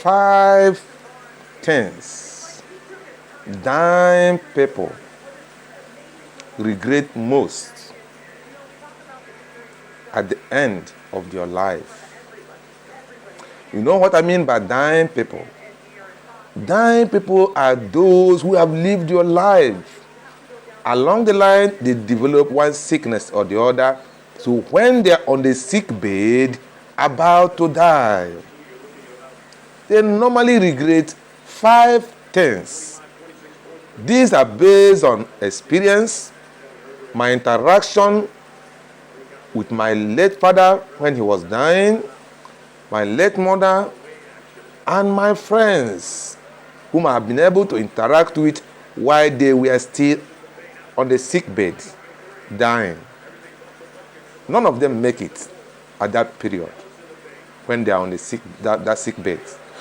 5 things dying people regret most at the end of their life. You know what I mean by dying people? Dying people are those who have lived your life. Along the line, they develop one sickness or the other. So when they are on the sick bed, about to die, they normally regret 5 things. These are based on experience, my interaction with my late father when he was dying, my late mother, and my friends whom I have been able to interact with while they were still on the sick bed, dying. None of them make it at that period when they are on the that sick bed.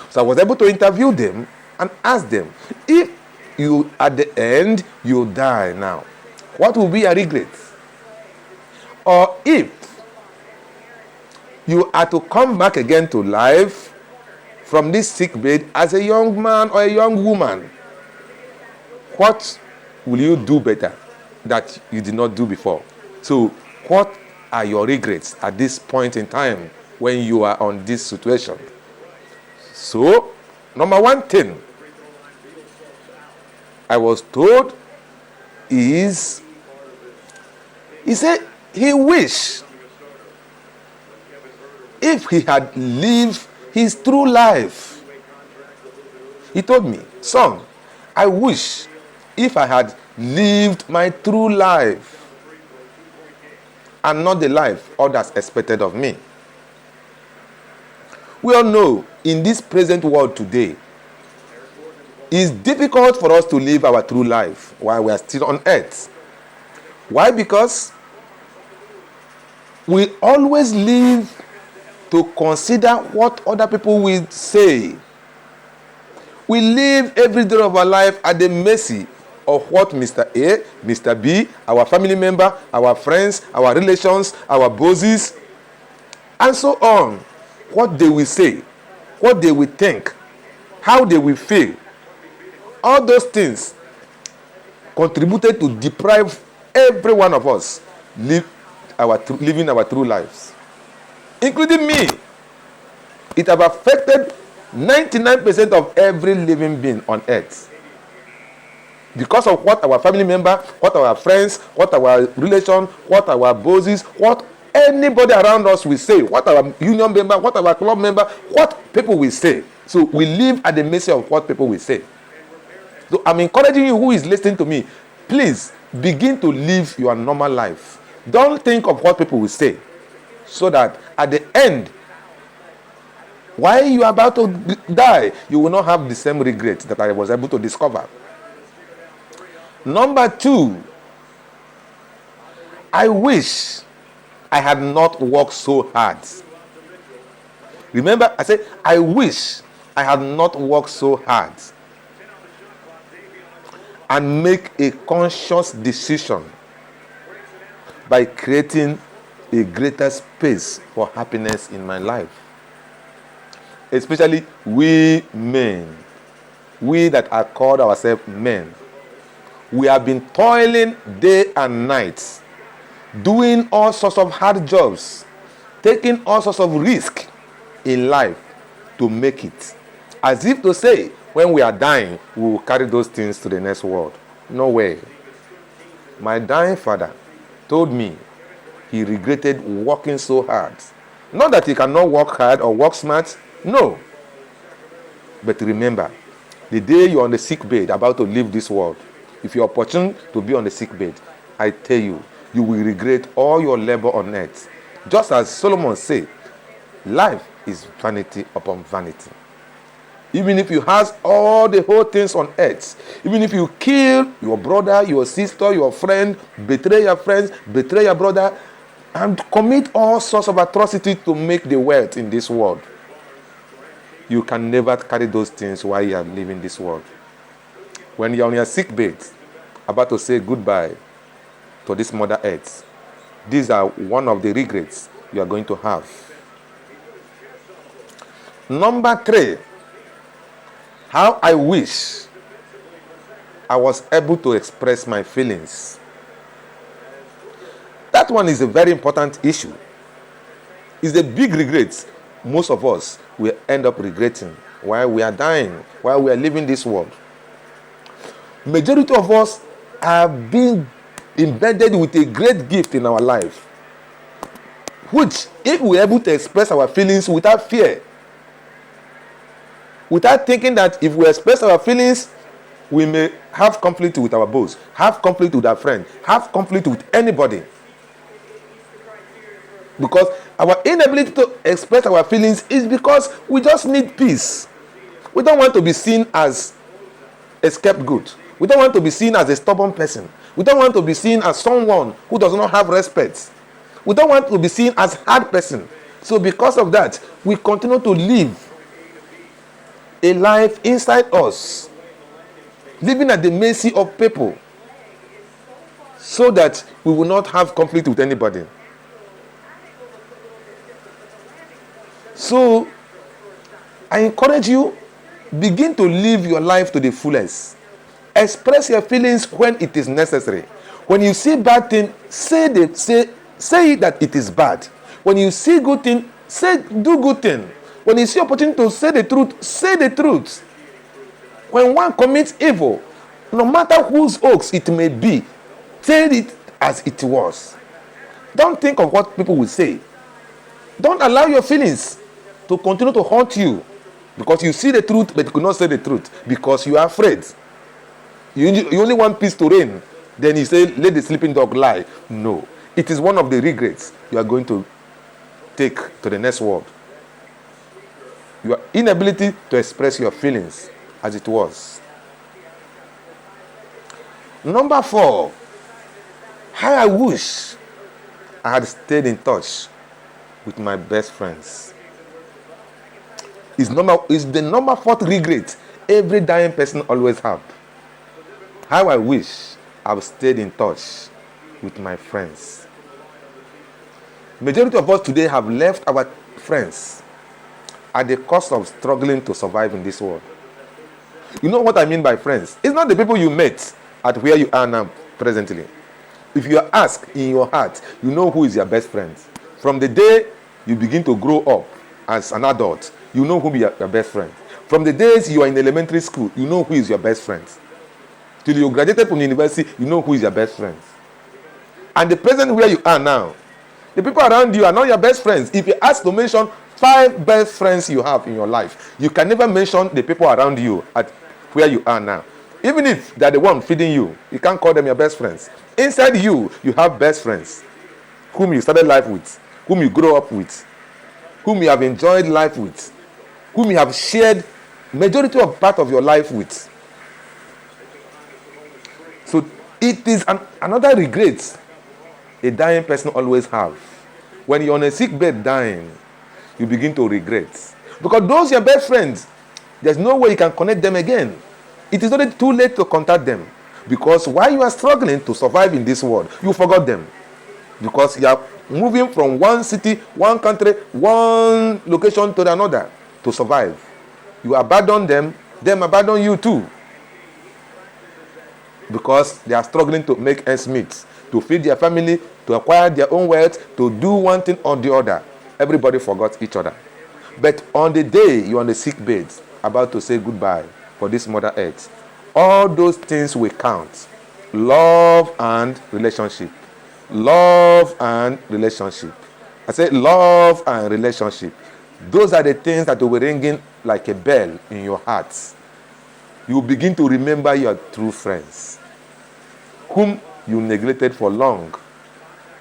So I was able to interview them and ask them, if you at the end you die now, what will be your regret? Or if you are to come back again to life from this sick bed as a young man or a young woman, what will you do better that you did not do before? So what are your regrets at this point in time when you are on this situation? So, number 1 thing I was told is, he said he wished if he had lived his true life. He told me, son, I wish if I had lived my true life and not the life others expected of me. We all know in this present world today, it's difficult for us to live our true life while we are still on earth. Why? Because we always live to consider what other people will say. We live every day of our life at the mercy of what Mr. A, Mr. B, our family member, our friends, our relations, our bosses, and so on, what they will say, what they will think, how they will feel. All those things contributed to deprive every one of us living our true lives, including me. It have affected 99% of every living being on earth. Because of what our family member, what our friends, what our relation, what our bosses, what anybody around us will say, what our union member, what our club member, what people will say. So we live at the mercy of what people will say. So I'm encouraging you who is listening to me, please begin to live your normal life. Don't think of what people will say, so that at the end, while you are about to die, you will not have the same regret that I was able to discover. Number 2, I wish I had not worked so hard. Remember, I said, I wish I had not worked so hard and make a conscious decision by creating a greater space for happiness in my life. Especially we men, we that are called ourselves men. We have been toiling day and night, doing all sorts of hard jobs, taking all sorts of risk in life to make it. As if to say, when we are dying, we will carry those things to the next world. No way. My dying father told me he regretted working so hard. Not that he cannot work hard or work smart. No. But remember, the day you're on the sick bed about to leave this world, if you're opportune to be on the sick bed, I tell you, you will regret all your labor on earth. Just as Solomon said, life is vanity upon vanity. Even if you have all the whole things on earth, even if you kill your brother, your sister, your friend, betray your friends, betray your brother, and commit all sorts of atrocities to make the wealth in this world, you can never carry those things while you are living this world. When you're on your sick bed, about to say goodbye to this Mother Earth, these are one of the regrets you are going to have. Number 3, How I wish I was able to express my feelings. That one is a very important issue. It's a big regret. Most of us will end up regretting while we are dying, while we are leaving this world. Majority of us have been embedded with a great gift in our life, which if we are able to express our feelings without fear, without thinking that if we express our feelings, we may have conflict with our boss, have conflict with our friend, have conflict with anybody. Because our inability to express our feelings is because we just need peace. We don't want to be seen as a scapegoat. We don't want to be seen as a stubborn person. We don't want to be seen as someone who does not have respect. We don't want to be seen as a hard person. So because of that, we continue to live a life inside us, living at the mercy of people, so that we will not have conflict with anybody. So I encourage you, begin to live your life to the fullest. Express your feelings when it is necessary. When you see bad thing, say that it is bad. When you see good thing, do good thing. When you see opportunity to say the truth, say the truth. When one commits evil, no matter whose oaks it may be, tell it as it was. Don't think of what people will say. Don't allow your feelings to continue to haunt you because you see the truth but you could not say the truth because you are afraid. You only want peace to reign. Then you say, let the sleeping dog lie. No. It is one of the regrets you are going to take to the next world. Your inability to express your feelings as it was. Number 4, how I wish I had stayed in touch with my best friends. Is the number 4th regret every dying person always have. How I wish I've stayed in touch with my friends. Majority of us today have left our friends at the cost of struggling to survive in this world. You know what I mean by friends? It's not the people you met at where you are now presently. If you ask in your heart, you know who is your best friend. From the day you begin to grow up as an adult, you know who is your best friend. From the days you are in elementary school, you know who is your best friend. Till you graduated from university, you know who is your best friend. And the present where you are now, the people around you are not your best friends. If you ask to mention 5 best friends you have in your life, you can never mention the people around you at where you are now. Even if they're the one feeding you, you can't call them your best friends. Inside you, you have best friends whom you started life with, whom you grew up with, whom you have enjoyed life with, whom you have shared majority of part of your life with. So it is another regret a dying person always have. When you're on a sick bed dying, you begin to regret. Because those your best friends, there's no way you can connect them again. It is already too late to contact them. Because while you are struggling to survive in this world, you forgot them. Because you are moving from one city, one country, one location to another to survive. You abandon them abandon you too. Because they are struggling to make ends meet, to feed their family, to acquire their own wealth, to do one thing or the other. Everybody forgot each other. But on the day you're on the sick bed, about to say goodbye for this Mother Earth, all those things will count. Love and relationship. Love and relationship. I say love and relationship. Those are the things that will be ringing like a bell in your heart. You begin to remember your true friends, whom you neglected for long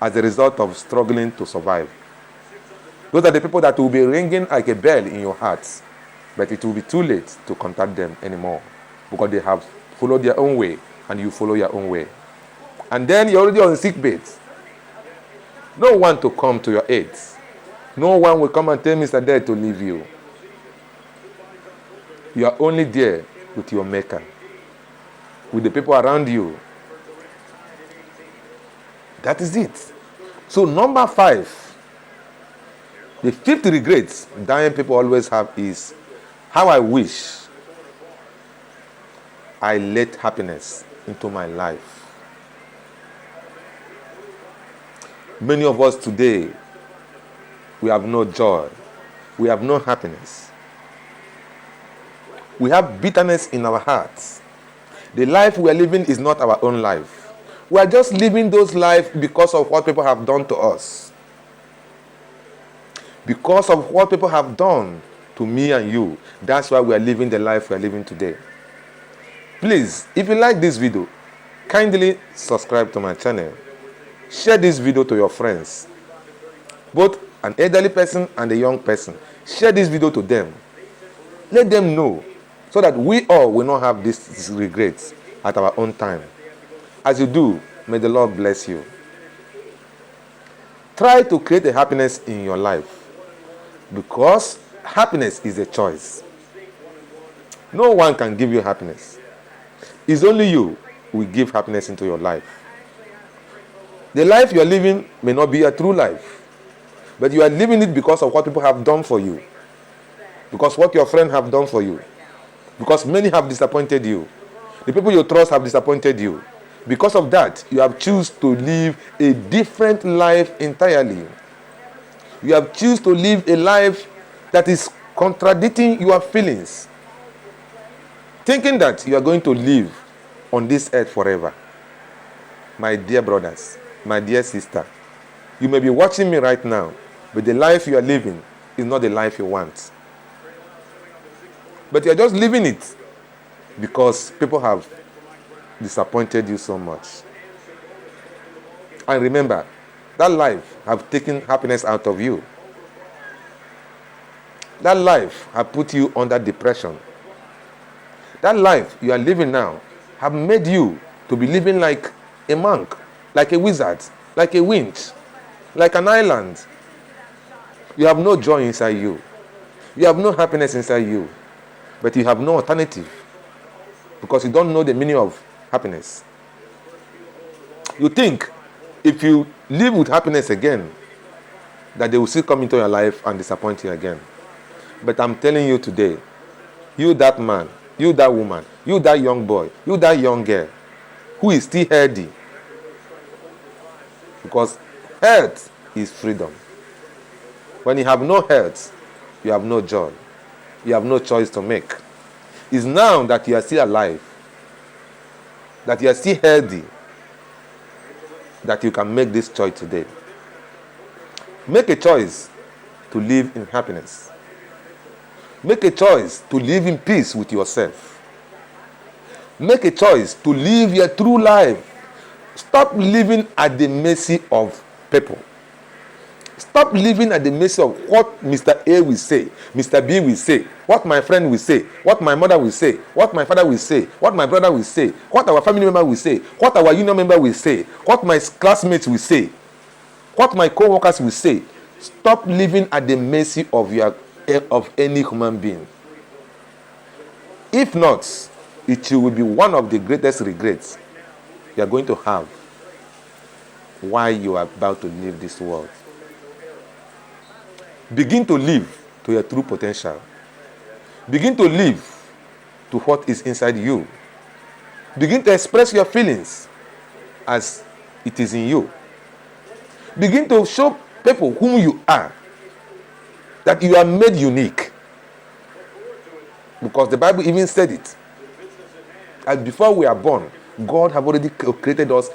as a result of struggling to survive. Those are the people that will be ringing like a bell in your heart, but it will be too late to contact them anymore because they have followed their own way and you follow your own way. And then you're already on the sick bed. No one to come to your aid. No one will come and tell Mr. Dead to leave you. You are only there with your maker, with the people around you. That is it. So number 5, the 5th regret dying people always have is how I wish I let happiness into my life. Many of us today, we have no joy. We have no happiness. We have bitterness in our hearts. The life we are living is not our own life. We are just living those lives because of what people have done to us. Because of what people have done to me and you. That's why we are living the life we are living today. Please, if you like this video, kindly subscribe to my channel. Share this video to your friends. Both an elderly person and a young person. Share this video to them. Let them know so that we all will not have these regrets at our own time. As you do, may the Lord bless you. Try to create a happiness in your life because happiness is a choice. No one can give you happiness. It's only you who will give happiness into your life. The life you are living may not be a true life, but you are living it because of what people have done for you, because what your friends have done for you, because many have disappointed you. The people you trust have disappointed you. Because of that, you have chosen to live a different life entirely. You have chosen to live a life that is contradicting your feelings, thinking that you are going to live on this earth forever. My dear brothers, my dear sister, you may be watching me right now, but the life you are living is not the life you want. But you are just living it because people have disappointed you so much. And remember, that life have taken happiness out of you. That life have put you under depression. That life you are living now have made you to be living like a monk, like a wizard, like a winch, like an island. You have no joy inside you. You have no happiness inside you. But you have no alternative because you don't know the meaning of happiness. You think if you live with happiness again, that they will still come into your life and disappoint you again. But I'm telling you today, you that man, you that woman, you that young boy, you that young girl, who is still healthy, because health is freedom. When you have no health, you have no joy. You have no choice to make. It's now that you are still alive, that you are still healthy, that you can make this choice today. Make a choice to live in happiness. Make a choice to live in peace with yourself. Make a choice to live your true life. Stop living at the mercy of people. Stop living at the mercy of what Mr. A will say, Mr. B will say, what my friend will say, what my mother will say, what my father will say, what my brother will say, what our family member will say, what our union member will say, what my classmates will say, what my co-workers will say. Stop living at the mercy of any human being. If not, it will be one of the greatest regrets you are going to have while you are about to leave this world. Begin to live to your true potential. Begin to live to what is inside you. Begin to express your feelings as it is in you. Begin to show people whom you are, that you are made unique. Because the Bible even said it. And before we are born, God have already created us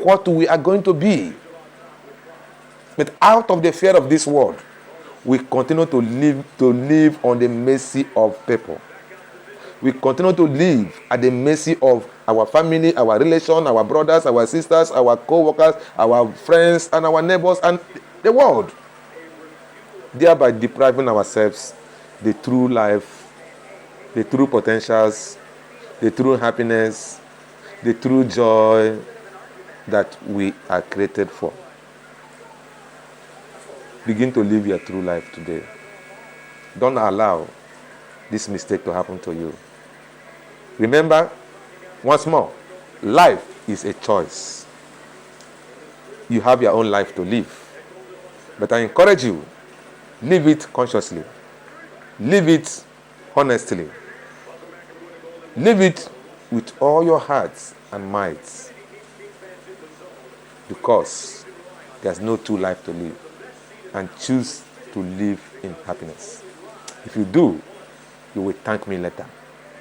what we are going to be. But out of the fear of this world, we continue to live on the mercy of people. We continue to live at the mercy of our family, our relation, our brothers, our sisters, our co-workers, our friends, and our neighbors, and the world. Thereby depriving ourselves the true life, the true potentials, the true happiness, the true joy that we are created for. Begin to live your true life today. Don't allow this mistake to happen to you. Remember, once more, life is a choice. You have your own life to live. But I encourage you, live it consciously. Live it honestly. Live it with all your hearts and might, because there's no two life to live, and choose to live in happiness. If you do, you will thank me later.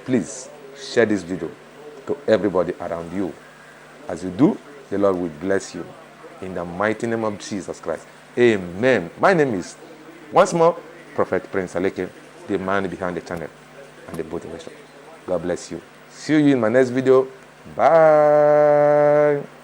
Please share this video to everybody around you. As you do, the Lord will bless you. In the mighty name of Jesus Christ. Amen. My name is, once more, Prophet Prince Aleke, the man behind the channel and the motivation. God bless you. See you in my next video. Bye.